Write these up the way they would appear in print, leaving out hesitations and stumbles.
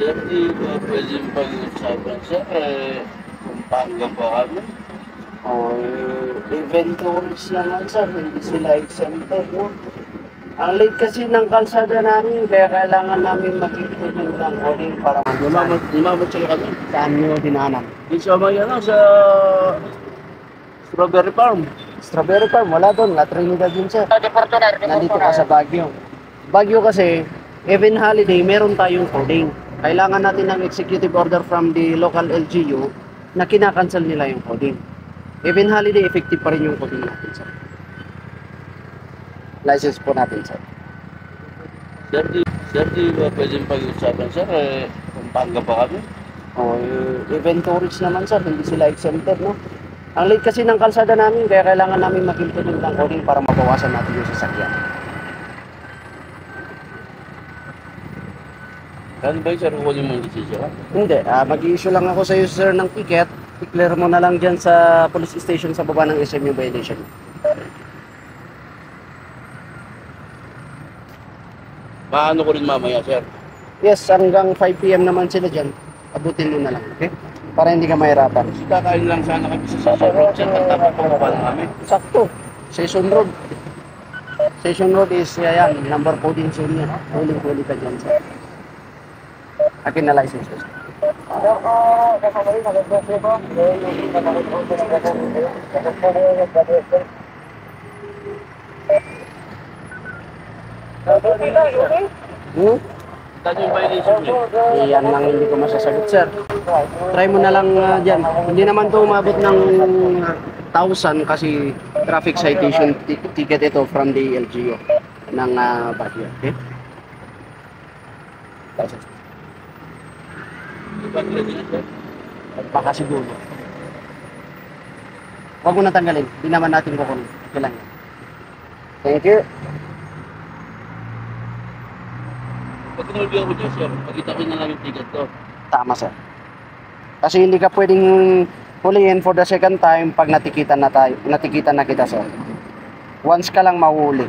Sir, di ba pwedeng pag-usapan, sir? Pampanga pa kami. Event tourist naman sir, hindi sila exempted, no? Ang late kasi ng kalsada namin, kaya kailangan namin magiging ng calling para Lumamatsa kami. saan nyo dinaanan. Di sa may sa Strawberry Farm. Strawberry Farm, wala doon, La Trinidad yun sir. Nandito ka sa Baguio. Baguio kasi, event holiday, meron tayong coding. Kailangan natin ng executive order from the local LGU na kinakancel nila yung coding. Event holiday, effective pa rin yung coding natin sir. License po natin sir. Sir, di ba pwedeng pag-usapan, sir? Pampanga pa kami. Event tourist naman sir, hindi sila exempted, no? Ang late kasi ng kalsada namin, kaya kailangan namin mag-implement ng coding para mabawasan natin yung sasakyan. Ano ba yung sir, kukunin mo yung decision? Hindi, mag-i-issue lang ako sa iyo sir ng ticket. I-clear mo na lang dyan sa police station sa baba ng SMU violation. Paano ko rin mamaya, sir? Yes, hanggang 5 PM naman sila dyan. Abutin mo na lang, okay? Para hindi ka mahirapan. Kakain lang sana kami sa Session Road, sir. Tapos pumaba na kami. Sakto. Session Road. Session Road is, yan, number coding zone yan. Huling-huli ka dyan, sir. Akin na license, sir. Saan yung violation niyo? Yan lang hindi ko masasagot, sir. Try mo na lang dyan. Hindi naman to umabot ng 1,000 kasi traffic citation ticket ito from the LGU ng Baguio. Okay? Baka siguro. Huwag mo na tanggalin. Hindi naman natin kukunin. Kailangan. Thank you. Pag tinulbihan ko niya, sir, pagkita ko na lang yung ticket ko. Tama, sir. Kasi hindi ka pwedeng huliin for the second time pag natikitan na kita, sir. Once ka lang mahuli.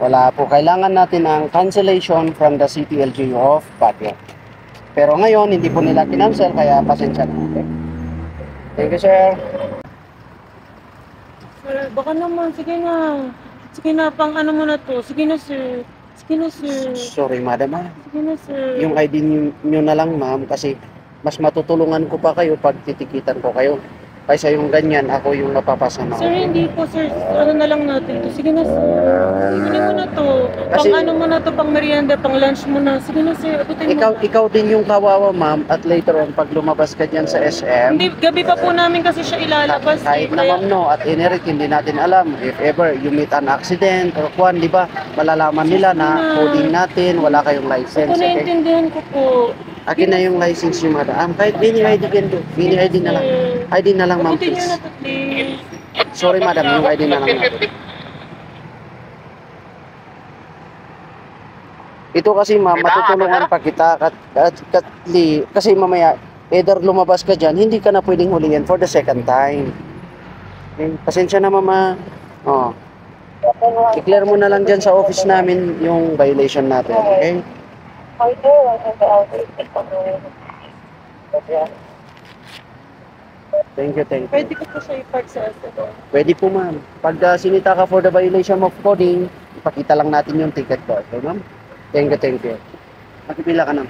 Wala po. Kailangan natin ang cancellation from the City LGU of Baguio. Pero ngayon, hindi po nila kinancel, kaya pasensya na. Okay? Thank you, sir. Sir, baka naman, sige na. Sige na, pang ano mo na to. Sige na, sir. Sige na, sir. Sorry, madam. Sige na, sir. Yung ID nyo na lang, ma'am, kasi mas matutulungan ko pa kayo pag titikitan ko kayo. Kaysa yung ganyan, ako yung mapapasama. Sir, hindi po, sir. Ano na lang natin to. Sige na, sir. Sige mo na to. Kasi- Pang ano mo na to, pang merienda, pang lunch mo na. Sige na, sir. Abutin mo. Ikaw din yung kawawa, ma'am, at later on, pag lumabas ka dyan sa SM, Hindi, gabi pa po namin kasi siya ilalabas. kahit na ma'am, no, at inirit, hindi natin alam. If ever you meet an accident or kwan, di ba, malalaman nila na coding natin, wala kayong license. Kung Okay? naiintindihan ko po. Akin na yung license yung madam. Kahit Bini ID can do. Bini ID na lang. ID na lang, ma'am, Abutin nyo please. na to, please. Sorry, madam, yung ID na lang natin. Ito kasi, ma'am, matutulungan pa kita kasi mamaya, either lumabas ka dyan, hindi ka na pwedeng huliin for the second time. Okay? Pasensya na, mama. Oh. I-clear mo na lang dyan sa office namin yung violation natin, okay? Thank you, thank you. Pwede ko po siya i-park sa SM. Pwede po, ma'am. Pag sinita ka for the violation of coding, ipakita lang natin yung ticket ko. Okay, ma'am? Thank you, thank you. Makipila ka na.